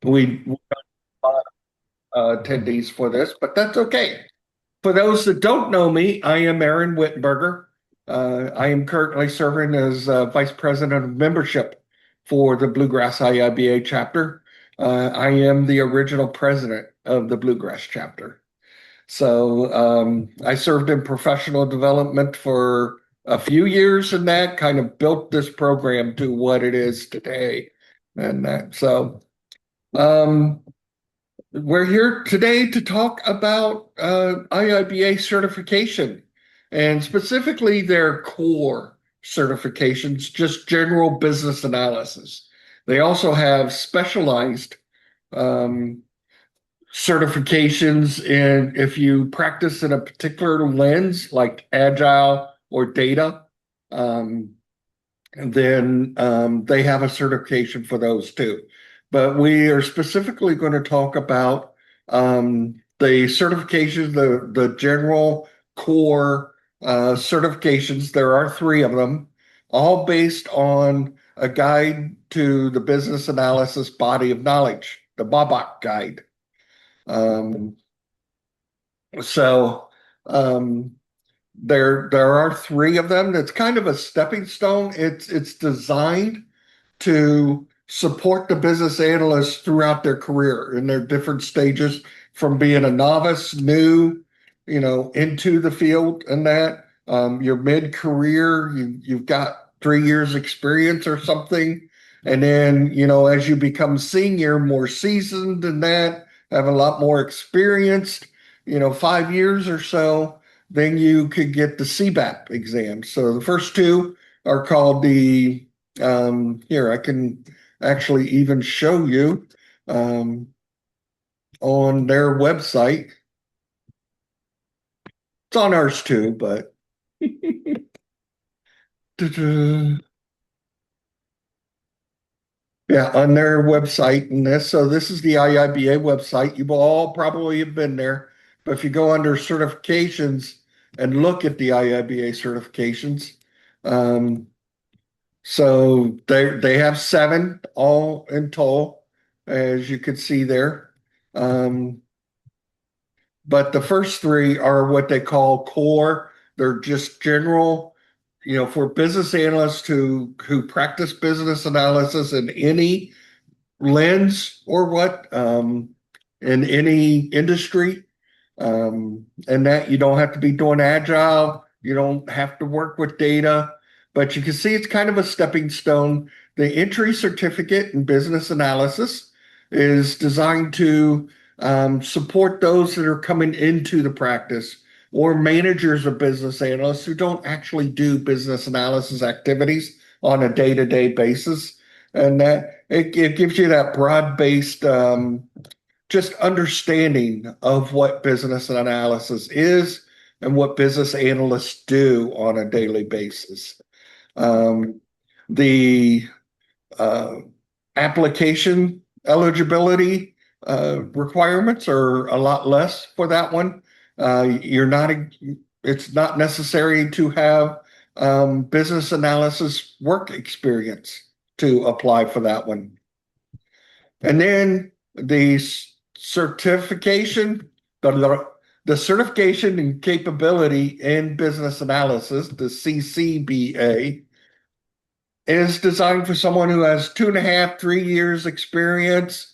We got attendees for this, but that's okay. For those that don't know me, I am Aaron Whittenberger. I am currently serving as Vice President of Membership for the Bluegrass IIBA chapter. I am the original president of the Bluegrass chapter. So I served in professional development for a few years, and that kind of built this program to what it is today. And that so um, we're here today to talk about IIBA certification and specifically their core certifications, just general business analysis. They also have specialized um, certifications in if you practice in a particular lens like agile or data, um, then they have a certification for those too. But we are specifically going to talk about the certifications, the general core certifications. There are three of them, all based on a guide to the business analysis body of knowledge, the BABAC guide. Um, so um, there are three of them. That's kind of a stepping stone. It's designed to support the business analysts throughout their career in their different stages, from being a novice, new, into the field and that. Your mid-career, you've got 3 years experience or something. And then, as you become senior, more seasoned and that, have a lot more experience, 5 years or so, then you could get the CBAP exam. So the first two are called here, I can actually even show you on their website. It's on ours too, but yeah, on their website. And this is the IIBA website. You will all probably have been there, but if you go under certifications and look at the IIBA certifications, so they have seven all in total, as you can see there. But the first three are what they call core. They're just general, for business analysts who practice business analysis in any lens or in any industry. And that you don't have to be doing agile, you don't have to work with data, but you can see it's kind of a stepping stone. The entry certificate in business analysis is designed to support those that are coming into the practice or managers of business analysts who don't actually do business analysis activities on a day-to-day basis. And that it gives you that broad-based just understanding of what business analysis is and what business analysts do on a daily basis. The application eligibility requirements are a lot less for that one. It's not necessary to have business analysis work experience to apply for that one. And then the certification, the certification and capability in business analysis, the CCBA, is designed for someone who has 2.5, 3 years experience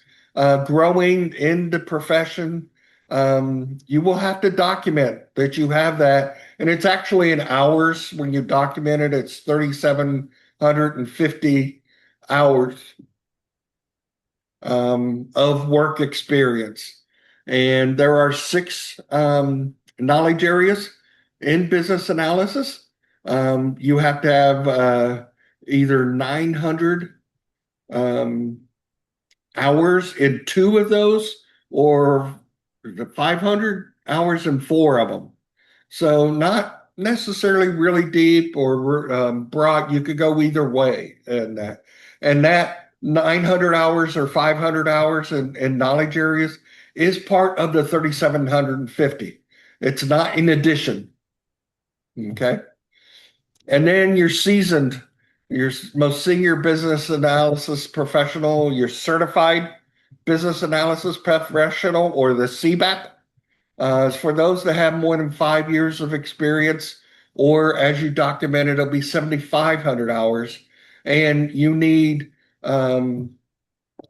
growing in the profession. You will have to document that you have that, and it's actually in hours. When you document it, it's 3,750 hours of work experience. And there are six knowledge areas in business analysis. You have to have either 900 hours in two of those or 500 hours in four of them. So not necessarily really deep or broad. You could go either way. And that 900 hours or 500 hours in knowledge areas is part of the 3,750. It's not in addition. Okay. And then you're seasoned, your most senior business analysis professional, you're certified business analysis professional, or the CBAP. For those that have more than 5 years of experience, or as you documented, it'll be 7,500 hours. And you need, oh, I'm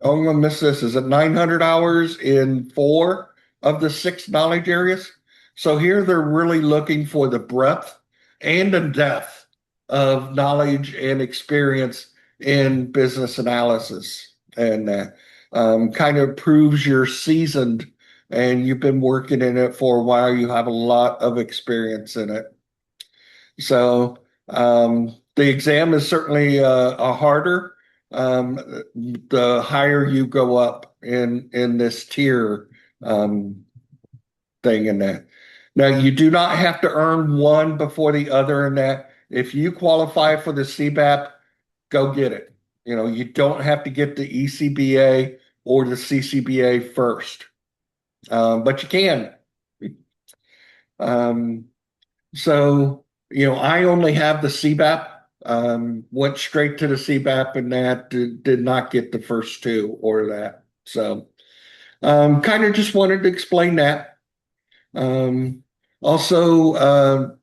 gonna miss this. Is it 900 hours in 4 of the 6 knowledge areas? So here they're really looking for the breadth and the depth of knowledge and experience in business analysis, and kind of proves you're seasoned and you've been working in it for a while. You have a lot of experience in it. So the exam is certainly a harder, um, the higher you go up in this tier thing in that. Now you do not have to earn one before the other in that. If you qualify for the CBAP, go get it. You don't have to get the ECBA or the CCBA first, but you can. Um, so, I only have the CBAP, went straight to the CBAP, and that did not get the first 2 or that. So, kind of just wanted to explain that. Also,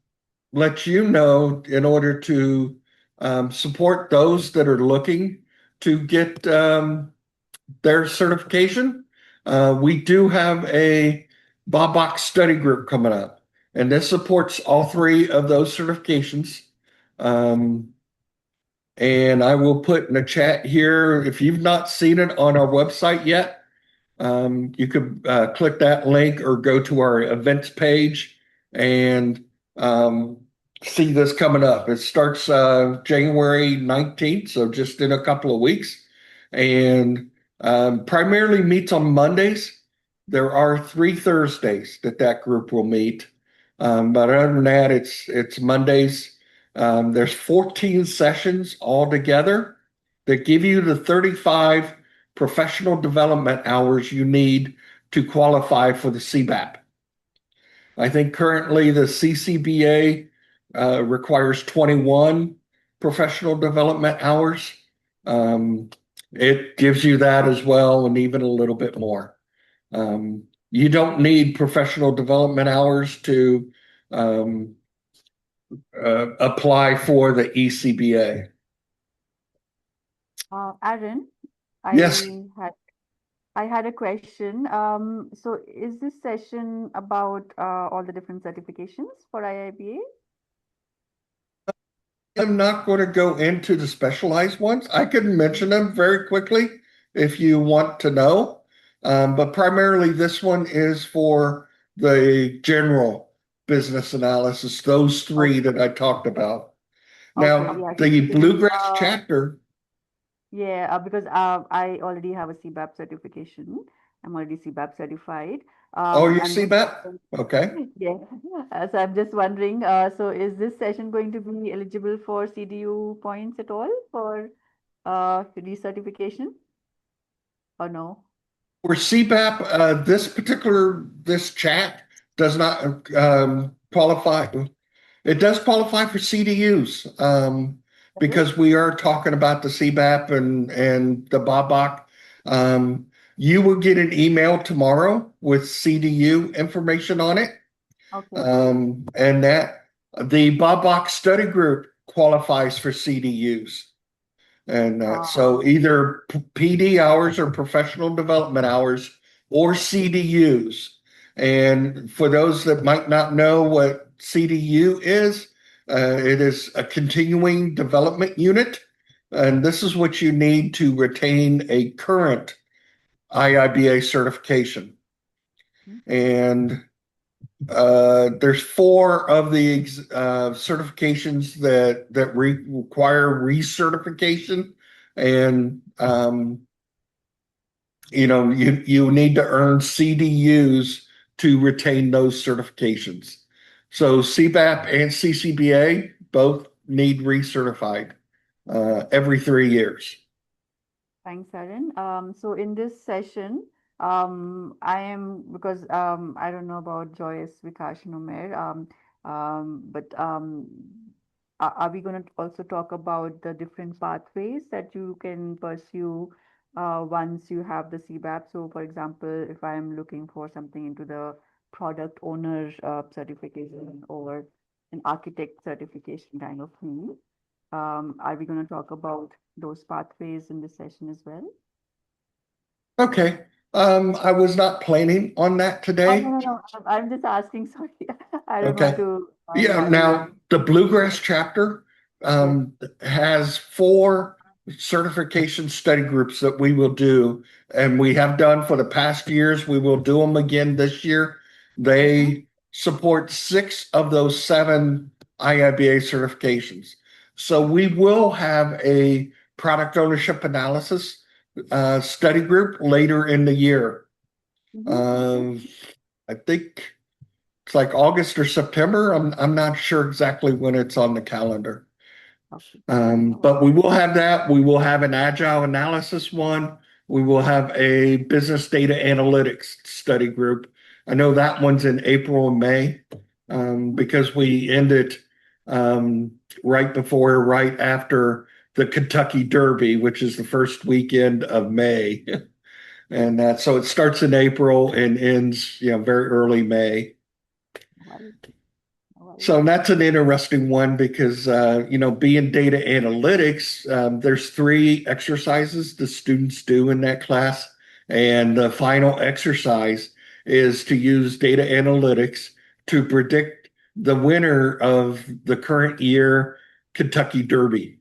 let you know, in order to support those that are looking to get their certification, we do have a BABOK study group coming up, and this supports all 3 of those certifications. And I will put in the chat here, if you've not seen it on our website yet, you could click that link or go to our events page and see this coming up. It starts January 19th, so just in a couple of weeks, and primarily meets on Mondays. There are 3 Thursdays that group will meet, but other than that, it's Mondays. There's 14 sessions altogether that give you the 35 professional development hours you need to qualify for the CBAP. I think currently the CCBA requires 21 professional development hours. It gives you that as well, and even a little bit more. You don't need professional development hours to apply for the ECBA. Aaron, Yes. I had a question. So is this session about all the different certifications for IIBA? I'm not going to go into the specialized ones. I can mention them very quickly if you want to know. But primarily, this one is for the general business analysis, those 3 that I talked about. Now, Okay, yeah. the Bluegrass chapter. Yeah, because I already have a CBAP certification. I'm already CBAP certified. Oh, you I'm see just that? Okay. yeah. So I'm just wondering, so is this session going to be eligible for CDU points at all for recertification or no? For CBAP, this chat does not qualify. It does qualify for CDUs, because we are talking about the CBAP and the BABOK. You will get an email tomorrow with CDU information on it, Okay. and that the BABOK study group qualifies for CDUs. And so either PD hours or professional development hours or CDUs. And for those that might not know what CDU is, it is a continuing development unit. And this is what you need to retain a current IIBA certification. And there's 4 of the certifications that require recertification, and you need to earn CDUs to retain those certifications. So CBAP and CCBA both need recertified every 3 years. Thanks, Aaron. So in this session, because I don't know about Joyce, Vikash, and Umair, but are we going to also talk about the different pathways that you can pursue once you have the CBAP. So, for example, if I'm looking for something into the product owner certification or an architect certification kind of thing, are we going to talk about those pathways in this session as well? Okay. I was not planning on that Oh, today. no, no, no. I'm just asking. Sorry. I don't want Okay. to, Yeah, yeah, you. now the Bluegrass chapter Yes. has 4 certification study groups that we will do, and we have done for the past years. We will do them again this year. Mm-hmm. They support 6 of those 7 IIBA certifications. So we will have a product ownership analysis study group later in the year. Mm-hmm. Um, I think it's like August or September. I'm not sure exactly when it's on the calendar. Okay, fine. No But worries. we will have that. We will have an agile analysis one. We will have a business data analytics study group. I know that one's in April and May because we ended um, right after the Kentucky Derby, which is the first weekend of May. And that so it starts in April and ends, very early May. No worries. No worries. So that's an interesting one because, being data analytics, there's 3 exercises the students do in that class. And the final exercise is to use data analytics to predict the winner of the current year Kentucky Derby.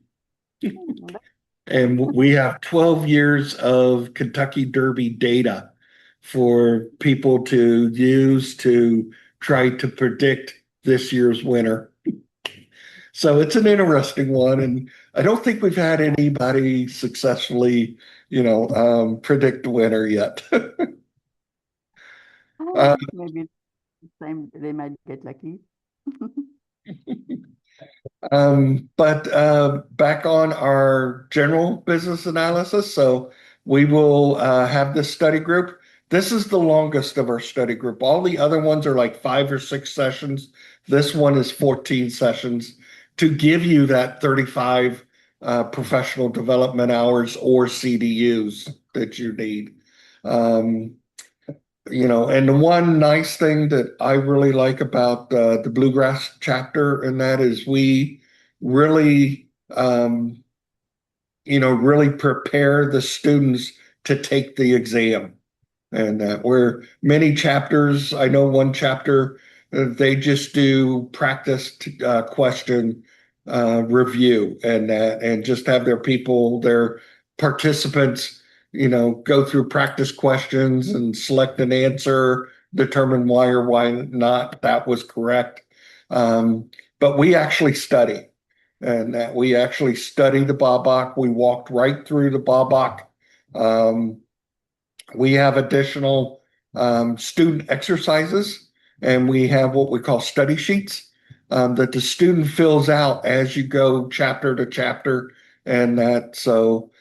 Mm, And we have 12 years of Kentucky Derby data for people to use to try to predict this year's winner. So it's an interesting one. And I don't think we've had anybody successfully, predict the winner yet. Uh, maybe this time they might get lucky. But back on our general business analysis. So we will have this study group. This is the longest of our study group. All the other ones are like 5 or 6 sessions. This one is 14 sessions to give you that 35 professional development hours or CDUs that you need. Um, and the one nice thing that I really like about the Bluegrass chapter and that is we really, really prepare the students to take the exam. And where many chapters, I know one chapter, they just do practice question review and just have their participants, go through practice questions and select an answer, determine why or why not that was correct. But we actually study, and that we actually study the Babak. We walked right through the Babak. Um, we have additional student exercises, and we have what we call study sheets that the student fills out as you go chapter to chapter, and that so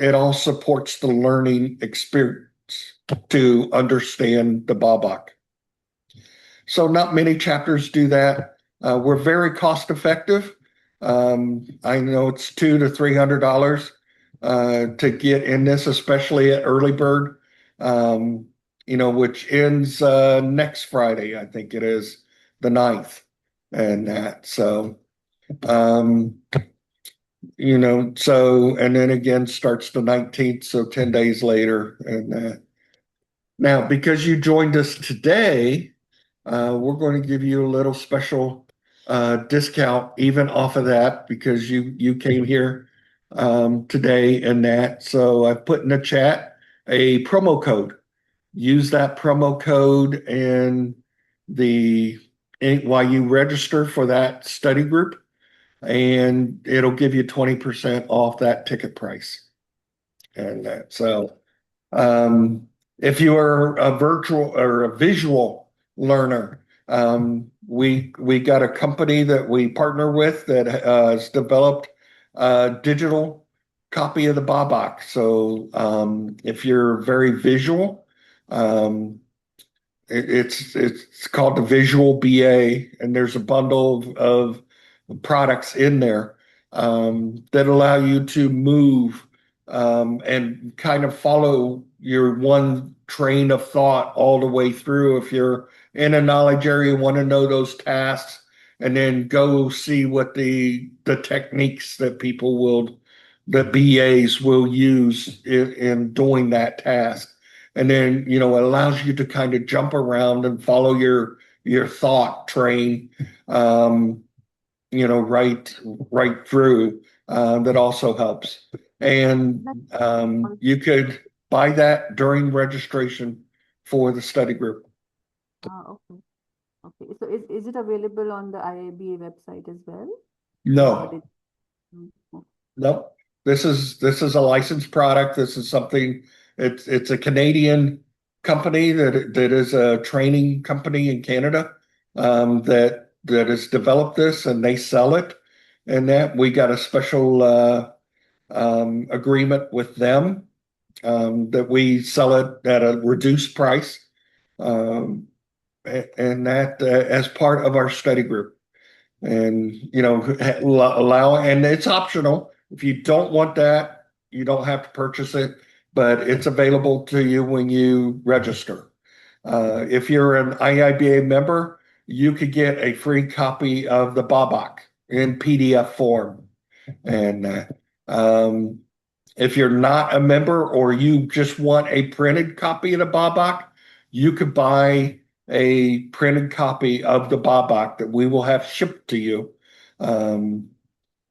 it all supports the learning experience to understand the Babak. So not many chapters do that. We're very cost effective. I know it's $200 to $300 to get in this, especially at Early Bird, which ends next Friday, I think it is the 9th, and that. So, um, and then again starts the 19th, so 10 days later, and that. Now, because you joined us today, we're going to give you a little special discount even off of that because you came here today and that. So I put in the chat a promo code. Use that promo code while you register for that study group, and it'll give you 20% off that ticket price. And so um, if you are a virtual or a visual learner, we got a company that we partner with that has developed a digital copy of the Babak. So if you're very visual, um, it's called the Visual BA, and there's a bundle of products in there that allow you to move and kind of follow your one train of thought all the way through. If you're in a knowledge area, want to know those tasks, and then go see what the techniques that that BAs will use in doing that task. And then, it allows you to kind of jump around and follow your thought train, right through. That also helps. And you could buy that during registration for the study group. Okay. Okay. So is it available on the IIBA website as well? No, Okay. no. This is a licensed product. This is something. It's a Canadian company that is a training company in Canada, that has developed this, and they sell it. And that we got a special agreement with them, that we sell it at a reduced price, um, and that as part of our study group. And allow, and it's optional. If you don't want that, you don't have to purchase it, but it's available to you when you register. If you're an IIBA member, you could get a free copy of the BABAC in PDF form. And um, if you're not a member, or you just want a printed copy of the BABAC, you could buy a printed copy of the BABAC that we will have shipped to you. Um,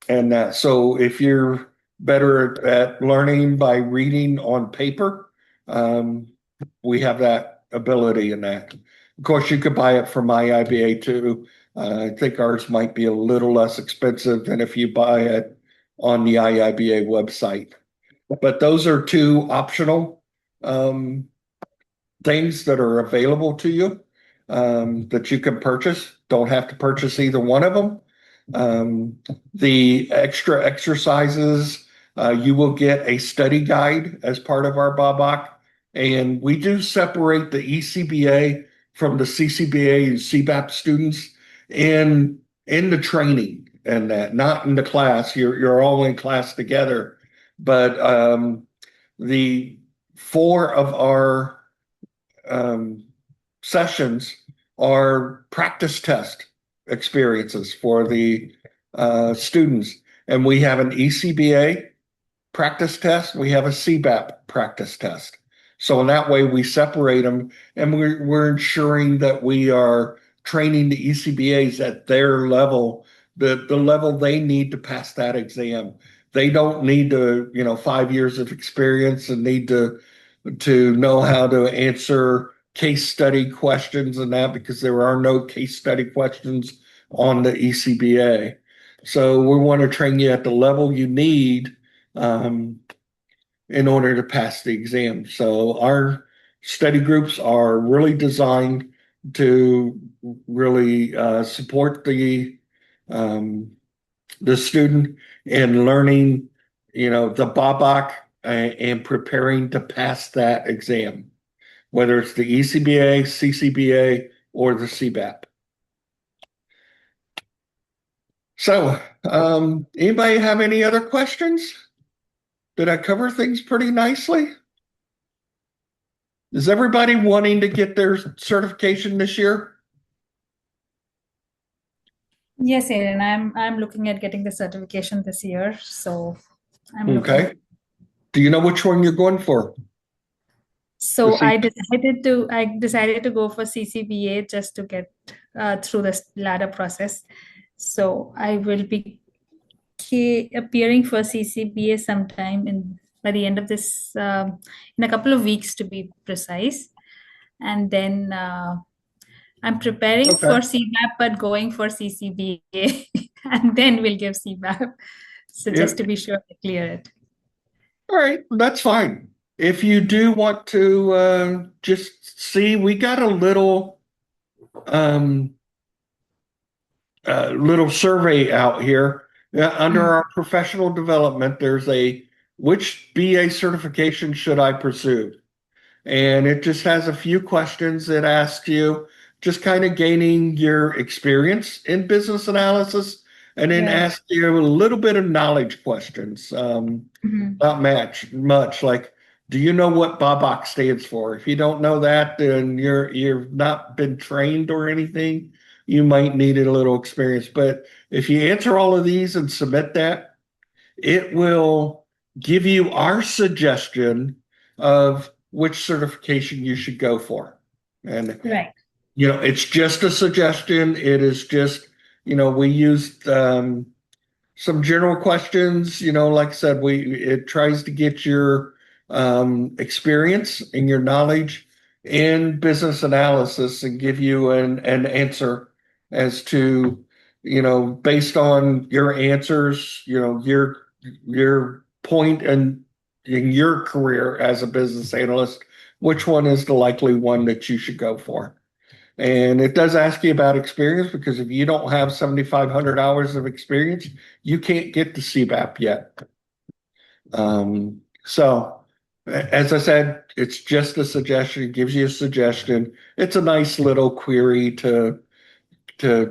and so if you're better at learning by reading on paper, um, we have that ability in that. Of course, you could buy it from IIBA too. I think ours might be a little less expensive than if you buy it on the IIBA website. But those are two optional um, things that are available to you, that you can purchase. Don't have to purchase either one of them. The extra exercises, you will get a study guide as part of our BABAC. And we do separate the ECBA from the CCBA and CBAP students in the training, and that, not in the class. You're all in class together. But the four of our um, sessions are practice test experiences for the students. And we have an ECBA practice test, we have a CBAP practice test. So in that way, we separate them, and we're ensuring that we are training the ECBAs at their level, the level they need to pass that exam. They don't need 5 years of experience and need to know how to answer case study questions and that, because there are no case study questions on the ECBA. So we want to train you at the level you need, um, in order to pass the exam. So our study groups are really designed to really support um, the student in learning, the BABAC, and preparing to pass that exam, whether it's the ECBA, CCBA, or the CBAP. So, anybody have any other questions? Did I cover things pretty nicely? Is everybody wanting to get their certification this year? Yes, Aaron, I'm looking at getting the certification this year, so I'm looking. Okay. Do you know which one you're going for? So The I decided to go for CCBA just to get through this ladder process. So I will be appearing for CCBA sometime by the end of this in a couple of weeks to be precise, and then I'm preparing Okay. for CBAP but going for CCBA, and then we'll give CBAP. So just to be sure to clear it. All right, that's fine. If you do want to just see, we got a little survey out here. Under our professional development, there's which BA certification should I pursue? And it just has a few questions that asks you, just kind of gaining your experience in business analysis, and then Right. ask you a little bit of knowledge questions. Mhm. Not much like, do you know what BABAC stands for? If you don't know that, then you've not been trained or anything. You might need a little experience. But if you answer all of these and submit that, it will give you our suggestion of which certification you should go for. And Right. it's just a suggestion. It is just, we used some general questions. Like I said, it tries to get your experience and your knowledge in business analysis and give you an answer as to, based on your answers, your point in your career as a business analyst, which one is the likely one that you should go for. And it does ask you about experience, because if you don't have 7,500 hours of experience, you can't get the CBAP yet. So, as I said, it's just a suggestion. It gives you a suggestion. It's a nice little query to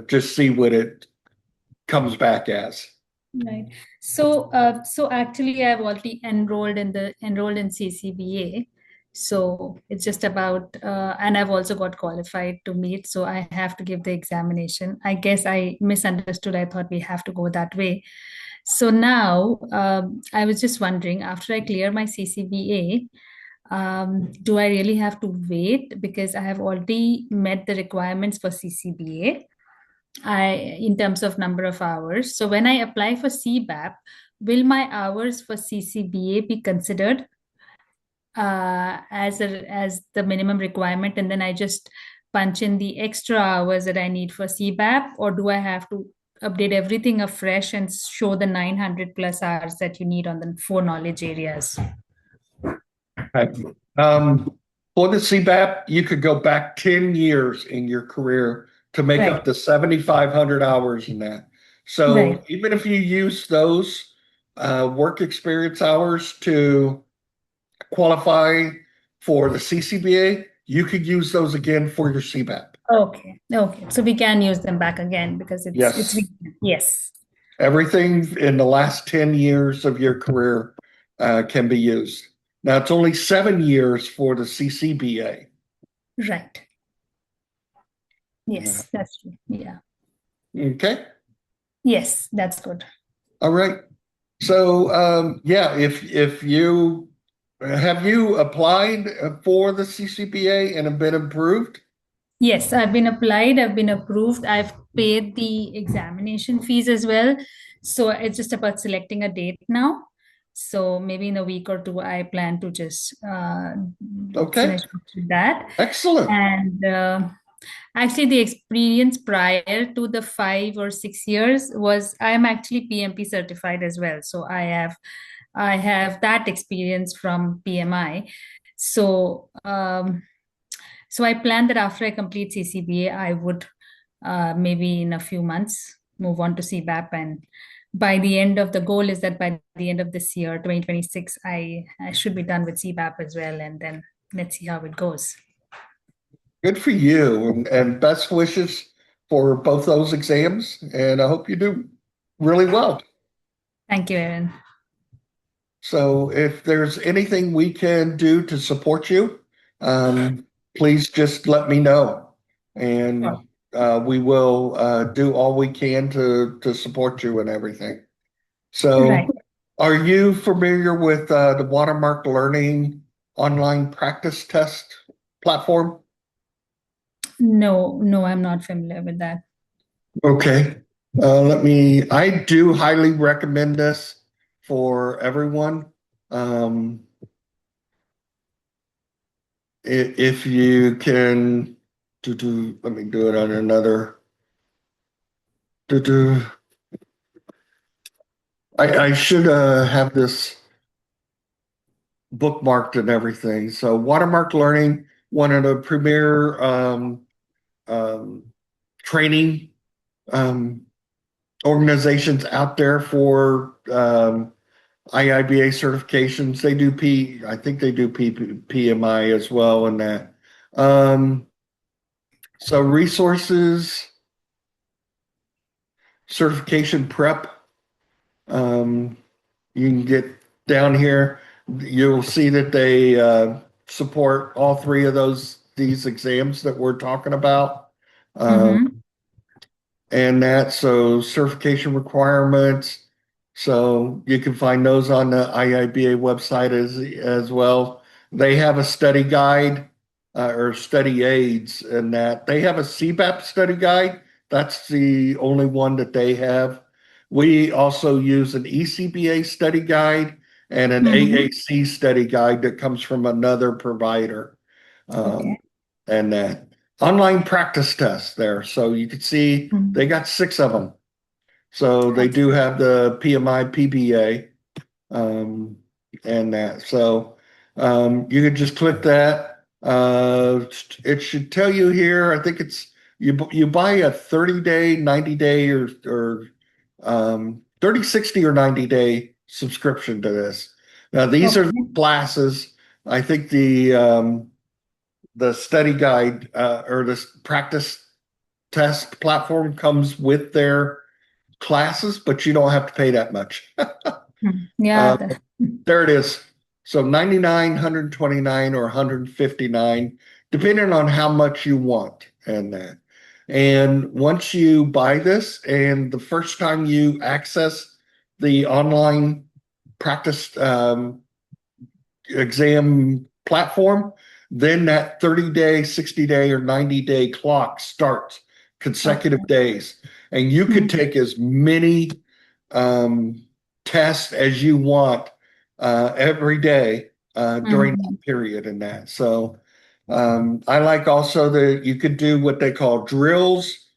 just see what it comes back as. Right. So actually, I've already enrolled in CCBA. So it's just about, and I've also got qualified to meet. So I have to give the examination. I guess I misunderstood. I thought we have to go that way. So now, I was just wondering, after I clear my CCBA, do I really have to wait because I have already met the requirements for CCBA? In terms of number of hours. So when I apply for CBAP, will my hours for CCBA be considered as the minimum requirement, and then I just punch in the extra hours that I need for CBAP, or do I have to update everything afresh and show the 900 plus hours that you need on the 4 knowledge areas? Okay. For the CBAP, you could go back 10 years in your career to make up Right, the 7,500 hours in that. So right. even if you use those work experience hours to qualify for the CCBA, you could use those again for your CBAP. Okay, okay. So we can use them back again because it's Yes. yes. Everything in the last 10 years of your career can be used. Now, it's only 7 years for the CCBA. Right. Yeah. Yes, that's true. Yeah. Okay. Yes, that's good. All right. So, yeah, if you have you applied for the CCBA and have been approved? Yes, I've been applied, I've been approved, I've paid the examination fees as well. So it's just about selecting a date now. So maybe in a week or two, I plan to just Okay. finish with that. Excellent. And actually, the experience prior to the 5 or 6 years was I'm actually PMP certified as well. So I have that experience from PMI. So so I plan that after I complete CCBA, I would maybe in a few months move on to CBAP, and by the end of the goal is that by the end of this year, 2026, I should be done with CBAP as well, and then let's see how it goes. Good for you, and best wishes for both those exams. And I hope you do really well. Thank you, Erin. So if there's anything we can do to support you, please just let me know. Sure. And we will do all we can to support you and everything. Right. So are you familiar with the Watermark Learning online practice test platform? No, no, I'm not familiar with that. Okay. I do highly recommend this for everyone. If you can let me do it on another. Do, I should have this bookmarked and everything. So Watermark Learning, one of the premier um, training um, organizations out there for IIBA certifications. They do I think they do PMI as well in that. So resources. certification prep. You can get down here. You'll see that they support all three of these exams that we're talking about. Mm-hmm. And so certification requirements. So you can find those on the IIBA website as well. They have a study guide or study aids, and that they have a CBAP study guide. That's the only one that they have. We also use an ECBA study guide and an Mm-hmm. AAC study guide that comes from another provider. Okay. And online practice tests there. So you can see Mm. they got 6 of them. So they do have the PMI, PBA, um, and that. So you could just click that. It should tell you here. I think it's you buy a 30-day, 90-day, or 30, 60, or 90-day subscription to this. Now these are Okay. classes. I think the study guide or the practice test platform comes with their classes, but you don't have to pay that much. Yeah. Uh, there it is. So 99, 129, or 159, depending on how much you want and that. And once you buy this, and the first time you access the online practice exam platform, then that 30-day, 60-day, or 90-day clock starts consecutive Okay. days. And you could take as many tests as you want every day during Mm-hmm. that period and that. So I like also that you could do what they call drills,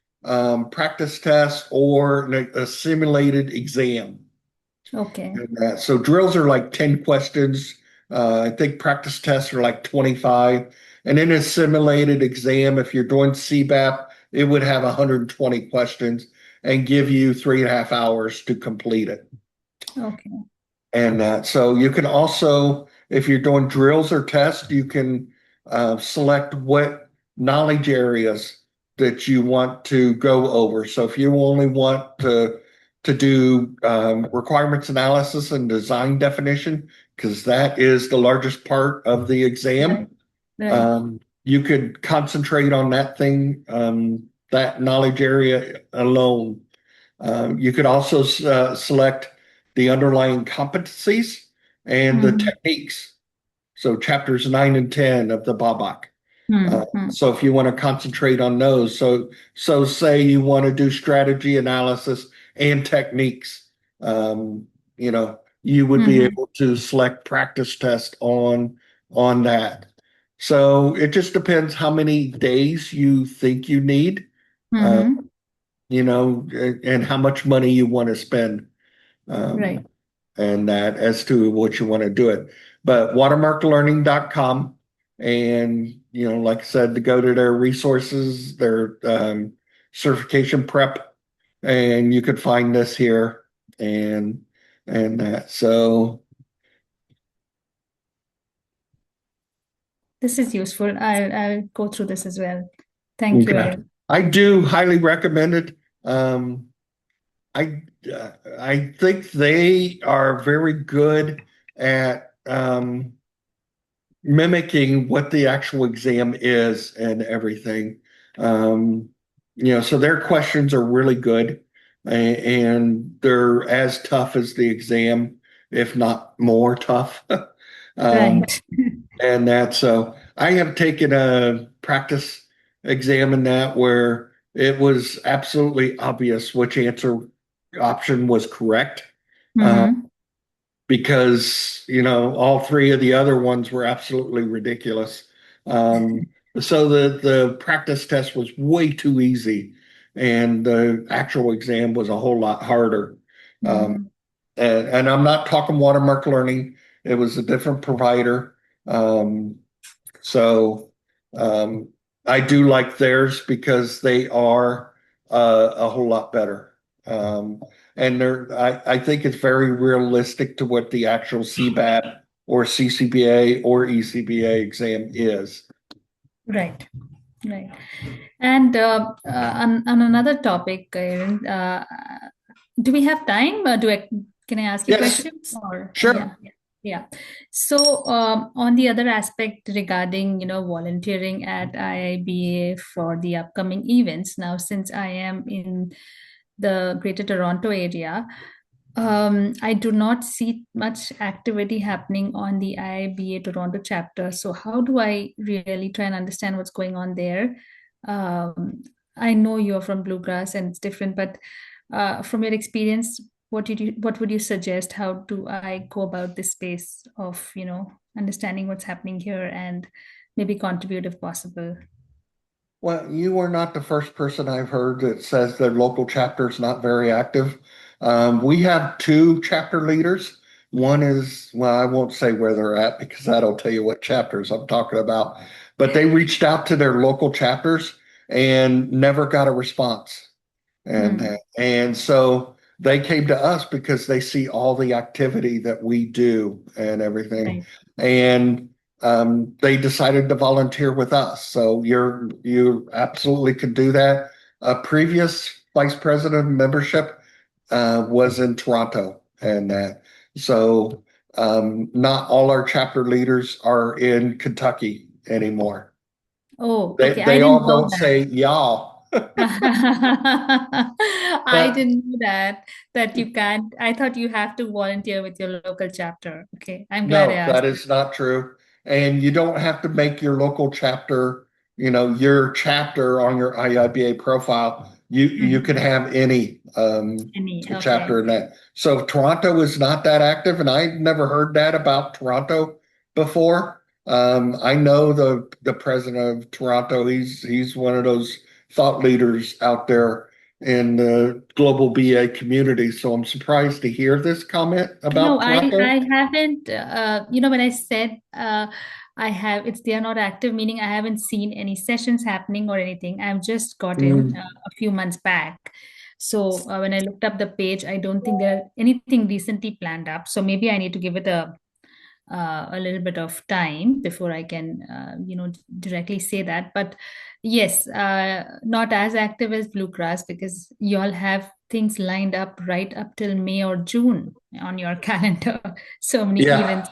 practice tests, or a simulated exam. Okay. And so drills are like 10 questions. I think practice tests are like 25. And in a simulated exam, if you're doing CBAP, it would have 120 questions and give you 3.5 hours to complete it. Okay. And so you can also, if you're doing drills or tests, you can select what knowledge areas that you want to go over. So if you only want to do requirements analysis and design definition, because that is the largest part of the exam, Right. you could concentrate on that thing, that knowledge area alone. You could also select the underlying competencies and the Mm-hmm. techniques. So chapters 9 and 10 of the BABAC. Mm-hmm. So if you want to concentrate on those, so say you want to do strategy analysis and techniques, you would be Mm-hmm. able to select practice test on that. So it just depends how many days you think you need. Uh, Mm-hmm. and how much money you want to spend, Right. and that as to what you want to do it. But watermarklearning.com, and like I said, to go to their resources, their certification prep, and you could find this here and that. So This is useful. I'll go through this as well. Thank you, okay. Arun. I do highly recommend it. I I think they are very good at mimicking what the actual exam is and everything. Um, so their questions are really good, and they're as tough as the exam, if not more tough. Right. And so I have taken a practice exam in that where it was absolutely obvious which answer option was correct. Uh, Mm-hmm. because all three of the other ones were absolutely ridiculous. So the practice test was way too easy, and the actual exam was a whole lot harder. Um, Mm-hmm. and I'm not talking Watermark Learning; it was a different provider. Um, so I do like theirs because they are a whole lot better. Um, and I think it's very realistic to what the actual CBAP or CCBA or ECBA exam is. Right. Right. And on another topic, Aaron, do we have time? Can I ask you Yes, questions? Or yeah, sure. yeah. So on the other aspect regarding, volunteering at IIBA for the upcoming events. Now, since I am in the Greater Toronto area, I do not see much activity happening on the IIBA Toronto chapter. So how do I really try and understand what's going on there? Um, I know you're from Bluegrass and it's different, but from your experience, what would you suggest? How do I go about this space of, understanding what's happening here and maybe contribute if possible? Well, you are not the first person I've heard that says their local chapter is not very active. We have two chapter leaders. One is, well, I won't say where they're at because that'll tell you what chapters I'm talking about. But they reached out to their local chapters and never got a response. Hmm. And so they came to us because they see all the activity that we do and everything. Right. And they decided to volunteer with us. So you absolutely could do that. A previous vice president of membership was in Toronto, and so not all our chapter leaders are in Kentucky anymore. Oh, They okay. I they didn't all know don't that. say y'all, I but didn't know that you can't. I thought you have to volunteer with your local chapter. Okay, I'm glad I no, that asked. is not true. And you don't have to make your local chapter, your chapter on your IIBA profile. You Mhm. can have any Any, chapter okay. in that. So Toronto is not that active, and I never heard that about Toronto before. I know the president of Toronto. He's one of those thought leaders out there in the global BA community. So I'm surprised to hear this comment No, about I Toronto. haven't. When I said I have, it's they are not active, meaning I haven't seen any sessions happening or anything. I've just got in Mm. a few months back. So when I looked up the page, I don't think there are anything recently planned up. So maybe I need to give it a little bit of time before I can, directly say that. But yes, not as active as Bluegrass because you all have things lined up right up till May or June on your calendar. So many Yeah. events.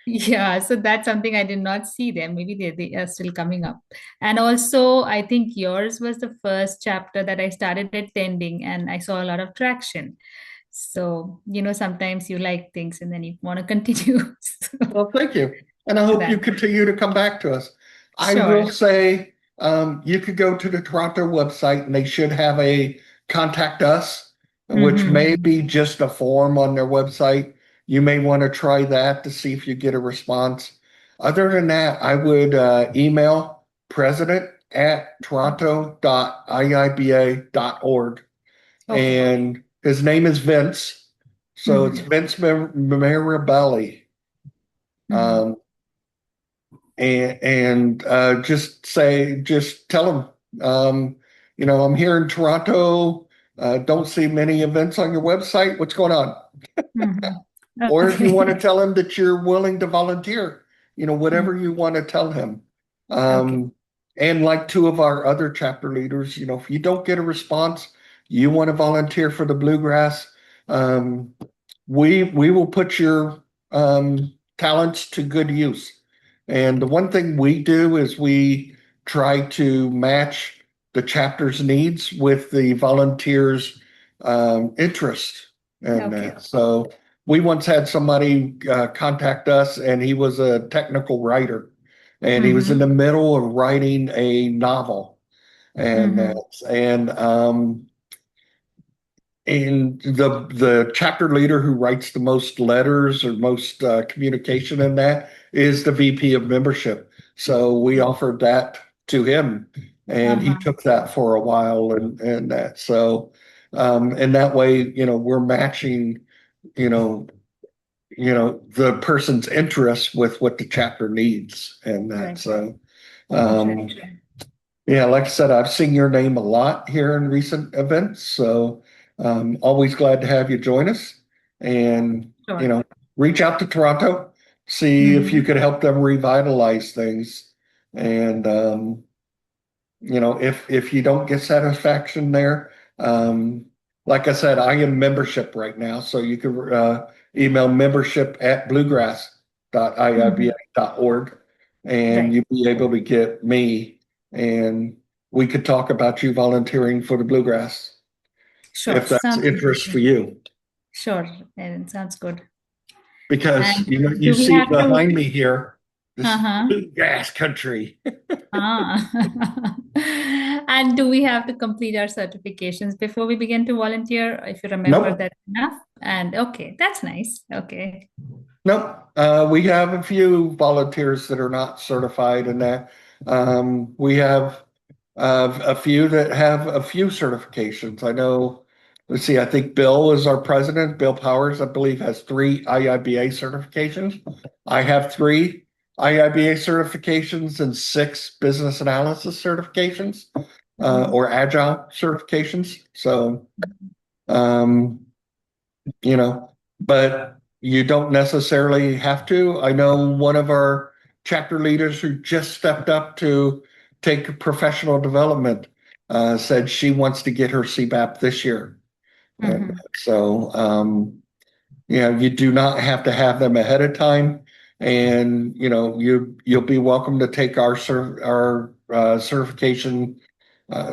Yeah, so that's something I did not see there. Maybe they are still coming up. And also, I think yours was the first chapter that I started attending, and I saw a lot of traction. So, sometimes you like things and then you want to continue. So Well, thank you. And I hope you that, continue to come back to us. I will sure. say you could go to the Toronto website and they should have a contact us, which may Mm-hmm. be just a form on their website. You may want to try that to see if you get a response. Other than that, I would email president at toronto.iiba.org. Okay. And his name is Vince. So it's Mm-hmm. Vince Mirabelli. Mm-hmm. Um, and just tell them, I'm here in Toronto. Don't see many events on your website. What's going on? Mm-hmm. Or if you want to Okay. tell him that you're willing to volunteer, Mm. whatever you want to tell him. Okay. Um, and like two of our other chapter leaders, if you don't get a response, you want to volunteer for the Bluegrass, um, we will put your talents to good use. And the one thing we do is we try to match the chapter's needs with the volunteers' interest. And Okay. so we once had somebody contact us, and he was a technical writer, and he was in the Mm-hmm. middle of writing a novel, and Mm-hmm. uh, and the chapter leader who writes the most letters or most communication in that is the VP of membership. So we offered that to him, and he Uh-huh. took that for a while, and that so and that way, we're matching, you know, the person's interests with what the chapter needs, and that Right. so. That's very Um, true. yeah, like I said, I've seen your name a lot here in recent events, so always glad to have you join us. And Sure. reach out to Toronto, see if you Mm-hmm. could help them revitalize things. And if you don't get satisfaction there, like I said, I am membership right now, so you can email membership@bluegrass.iiba.org, and Right. you'll be able to get me, and we could talk about you volunteering for the Bluegrass Sure. if that's Sounds interest for interesting. you. Sure. And sounds good. Because And you do we see have to? behind me here, this Uh-huh. bluegrass country. Ah. And do we have to complete our certifications before we begin to volunteer? If you remember Nope. that enough. And okay, that's nice. Okay. Nope. We have a few volunteers that are not certified in that. We have a few that have a few certifications. I know, let's see, I think Bill is our president. Bill Powers, I believe, has 3 IIBA certifications. I have 3 IIBA certifications and 6 business analysis certifications, Mhm. or agile certifications. So, um, you know, but you don't necessarily have to. I know one of our chapter leaders who just stepped up to take professional development said she wants to get her CBAP this year. And Mhm. so, you do not have to have them ahead of time. And, you'll be welcome to take our certification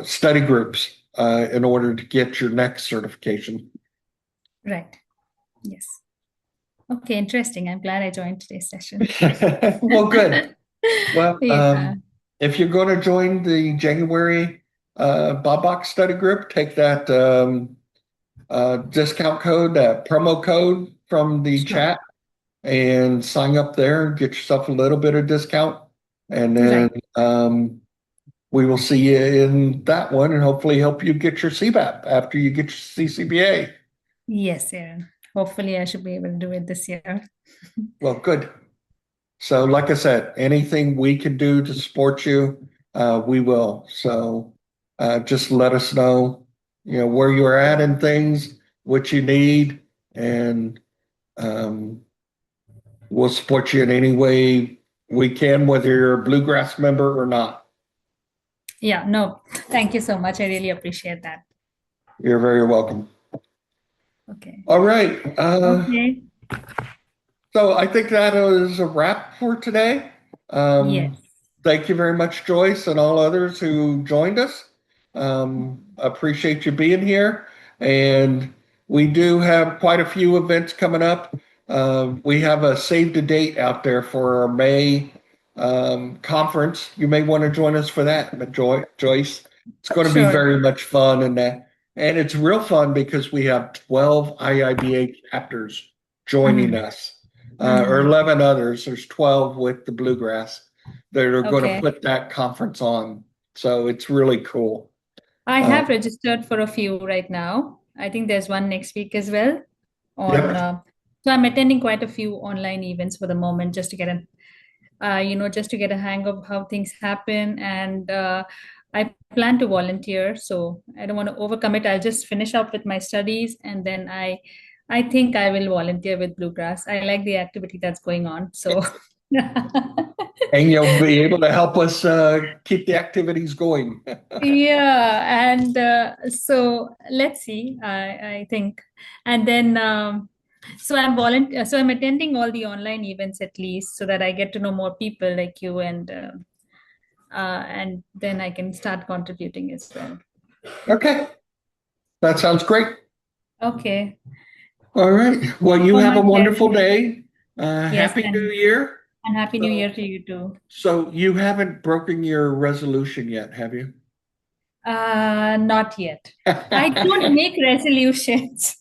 study groups in order to get your next certification. Right. Yes. Okay, interesting. I'm glad I joined today's session. Well, good. Well, Yeah. if you're going to join the January Bob study group, take that discount code, that promo code from the Sure. chat, and sign up there and get yourself a little bit of discount. And then Right. we will see you in that one and hopefully help you get your CBAP after you get your CCBA. Yes, Aaron. Hopefully I should be able to do it this year. Well, good. So, like I said, anything we can do to support you, we will. So, just let us know, where you're at in things, what you need, and um, we'll support you in any way we can, whether you're a Bluegrass member or not. Yeah, no, thank you so much. I really appreciate that. You're very welcome. Okay. All right. Okay. So I think that is a wrap for today. Yes. Thank you very much, Joyce, and all others who joined us. Appreciate you being here. And we do have quite a few events coming up. We have a save the date out there for our May conference. You may want to join us for that, but Joyce. It's going to be Sure. very much fun, and it's real fun because we have 12 IIBA chapters joining Mhm. us, or Mhm. 11 others. There's 12 with the Bluegrass that are going to Okay. put that conference on. So it's really cool. I Uh, have registered for a few right now. I think there's one next week as well on yep. so I'm attending quite a few online events for the moment just to get an just to get a hang of how things happen. And I plan to volunteer, so I don't want to overcommit. I'll just finish up with my studies, and then I think I will volunteer with Bluegrass. I like the activity that's going on, so And you'll be able to help us keep the activities going. yeah. And so let's see. I think, and then. So I'm attending all the online events at least so that I get to know more people like you, and then I can start contributing as well. Okay. That sounds great. Okay. All right. Well, you Oh, have my a wonderful pleasure. day. Yes, Happy New Year. and Happy New So, Year to you too. so you haven't broken your resolution yet, have you? Not yet. I don't make resolutions.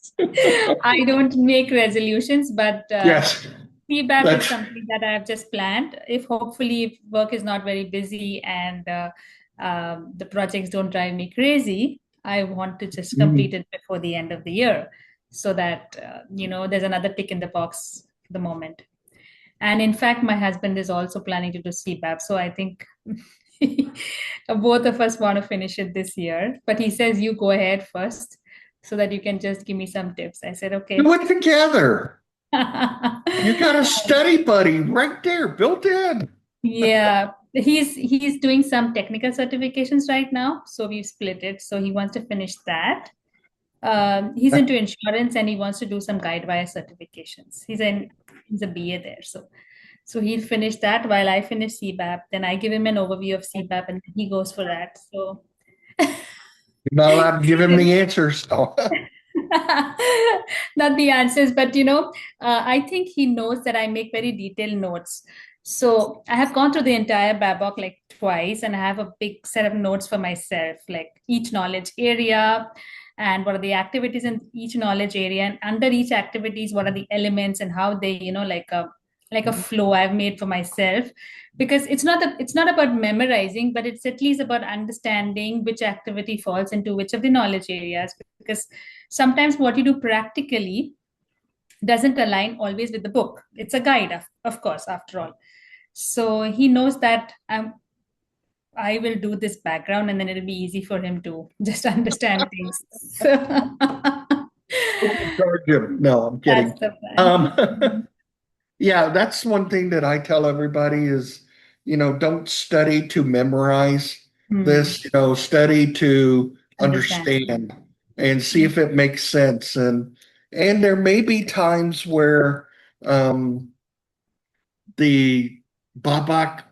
I don't make resolutions, but Yes, CBAP is that's something that I have just planned. If hopefully if work is not very busy and the projects don't drive me crazy, I want to just complete it before the end of the year, so that there's another tick in the box for the moment. And in fact, my husband is also planning to do CBAP, so I think both of us want to finish it this year. But he says you go ahead first, so that you can just give me some tips. I said do okay. it together. You got a study buddy right there built in. Yeah. He's doing some technical certifications right now, so we've split it. So he wants to finish that. He's into insurance and he wants to do some guide wire certifications. He's a BA there, so he'll finish that while I finish CBAP. Then I give him an overview of CBAP and he goes for that. So You're not allowed to give him the answers. So. not the answers, but I think he knows that I make very detailed notes. So I have gone through the entire Babok like twice, and I have a big set of notes for myself, like each knowledge area and what are the activities in each knowledge area, and under each activities, what are the elements and how they, like a flow I've made for myself. Because it's not about memorizing, but it's at least about understanding which activity falls into which of the knowledge areas. Because sometimes what you do practically doesn't align always with the book. It's a guide, of course, after all. So he knows that I will do this background and then it'll be easy for him to just understand things. No, I'm kidding. That's the plan. Yeah, that's one thing that I tell everybody is, don't study to memorize this, study to understand and see if it makes sense. And there may be times where the Babak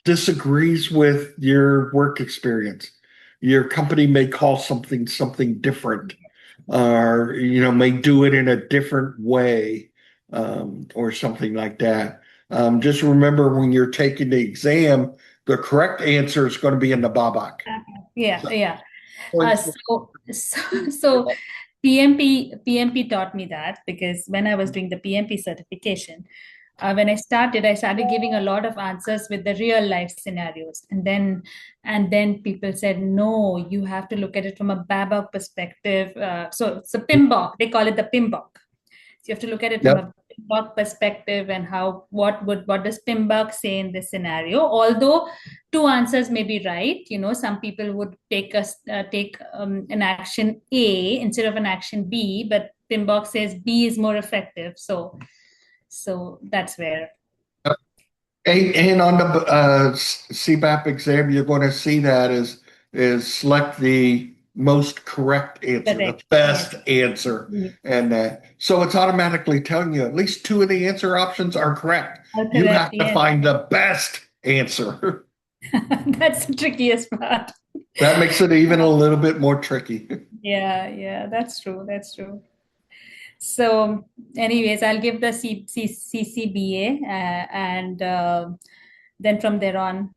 disagrees with your work experience. Your company may call something different, or may do it in a different way, or something like that. Just remember when you're taking the exam, the correct answer is going to be in the Babak. Yeah. So PMP taught me that, because when I was doing the PMP certification, when I started giving a lot of answers with the real life scenarios, and then people said, no, you have to look at it from a Babok perspective. So it's a PIMBOK. They call it the PIMBOK. So you have to look at it from a PIMBOK perspective, and what does PIMBOK say in this scenario? Although two answers may be right, some people would take an action A instead of an action B, but PIMBOK says B is more effective. So that's where. And on the CBAP exam, you're going to see that is select the most correct answer, the best answer, and that. So it's automatically telling you at least two of the answer options are correct. You have to find the best answer. That's the trickiest part. That makes it even a little bit more tricky. Yeah, that's true. So, anyways, I'll give the CCBA, and then from there on,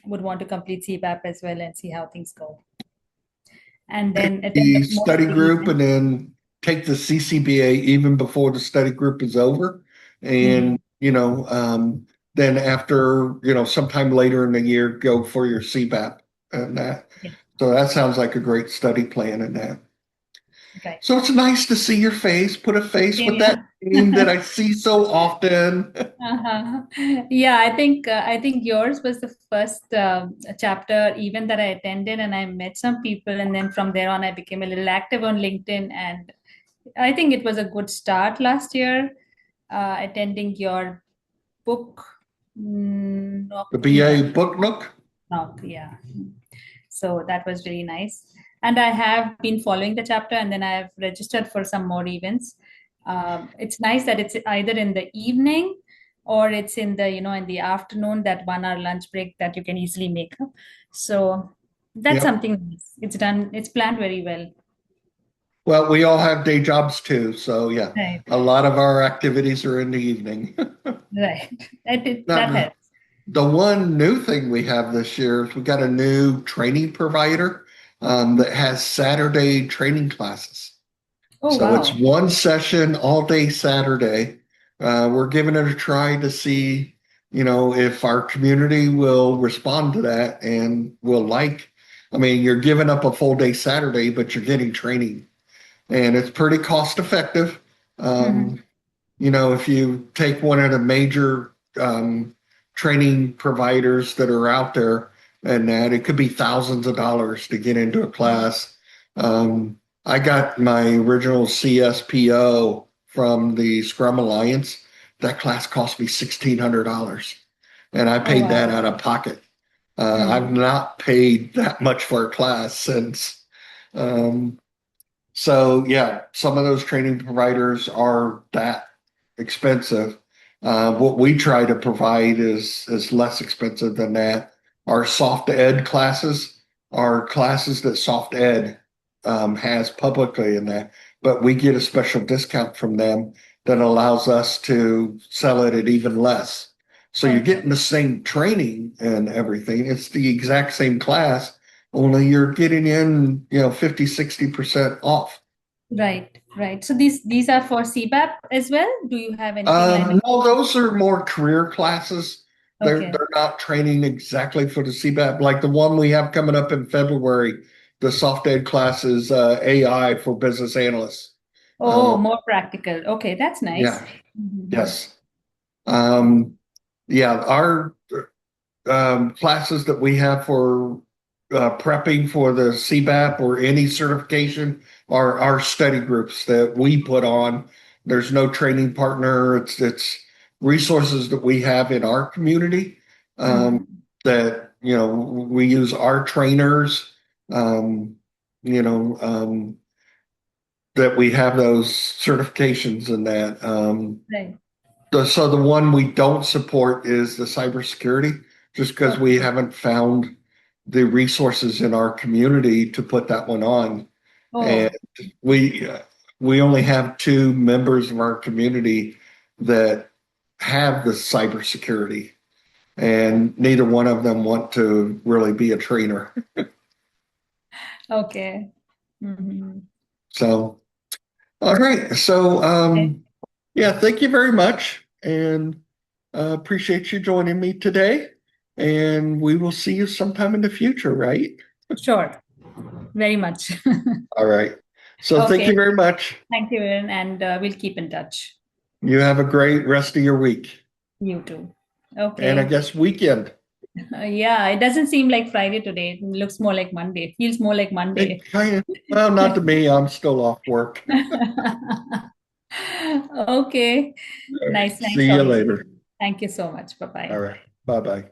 would want to complete CBAP as well and see how things go. And then the study group, and then take the CCBA even before the study group is over, and then after sometime later in the year, go for your CBAP and that. So that sounds like a great study plan in that. Right. So it's nice to see your face, put a face with that name that I see so often. Yeah, I think yours was the first chapter even that I attended, and I met some people, and then from there on I became a little active on LinkedIn, and I think it was a good start last year, attending your book. The BA Book Nook? Yeah. So that was really nice. And I have been following the chapter, and then I have registered for some more events. It's nice that it's either in the evening or it's in the, in the afternoon, that 1 hour lunch break that you can easily make up. So that's something it's done. It's planned very well. Well, we all have day jobs too. So yeah, right. A lot of our activities are in the evening. Right. That helps. The one new thing we have this year is we got a new training provider that has Saturday training classes. Oh, so wow. It's one session all day Saturday. We're giving it a try to see, if our community will respond to that and you're giving up a full day Saturday, but you're getting training, and it's pretty cost effective. If you take one of the major training providers that are out there, and that it could be thousands of dollars to get into a class. I got my original CSPO from the Scrum Alliance. That class cost me $1,600. and I Oh, paid that wow. out of pocket. I've Mhm. not paid that much for a class since. Um, so yeah, some of those training providers are that expensive. What we try to provide is less expensive than that. Our soft ed classes are classes that soft ed has publicly in that, but we get a special discount from them that allows us to sell it at even less. So you're Okay. getting the same training and everything. It's the exact same class, only you're getting in, 50, 60% off. Right, right. So these are for CBAP as well? Do you have anything lined up? No, those are more career classes. They're Okay. they're not training exactly for the CBAP. Like the one we have coming up in February, the soft ed class is AI for business analysts. Oh, Uh, more practical. Okay, that's nice. yeah, Mhm. yes. Um, yeah, our classes that we have for prepping for the CBAP or any certification are our study groups that we put on. There's no training partner. It's resources that we have in our community Mhm. that we use our trainers. Um, you know that we have those certifications and that. Right. So the one we don't support is the cybersecurity, just because we Okay. haven't found the resources in our community to put that one on. And Oh, we we only have two members of our community that have the cybersecurity, and neither one of them want to really be a trainer. okay. Mhm. So, all right. So, Okay. yeah, thank you very much, and appreciate you joining me today. And we will see you sometime in the future, right? Sure. Very much. All right. So thank Okay. you very much. Thank you, Viren, and we'll keep in touch. You have a great rest of your week, You too. and I Okay. guess weekend. Yeah, it doesn't seem like Friday today. It looks more like Monday. Feels more like Monday. It kind of, well, not to me. I'm still off work. Okay. All right. Nice See you talking to you. later. Thank you so much. All Bye-bye. right. Bye bye.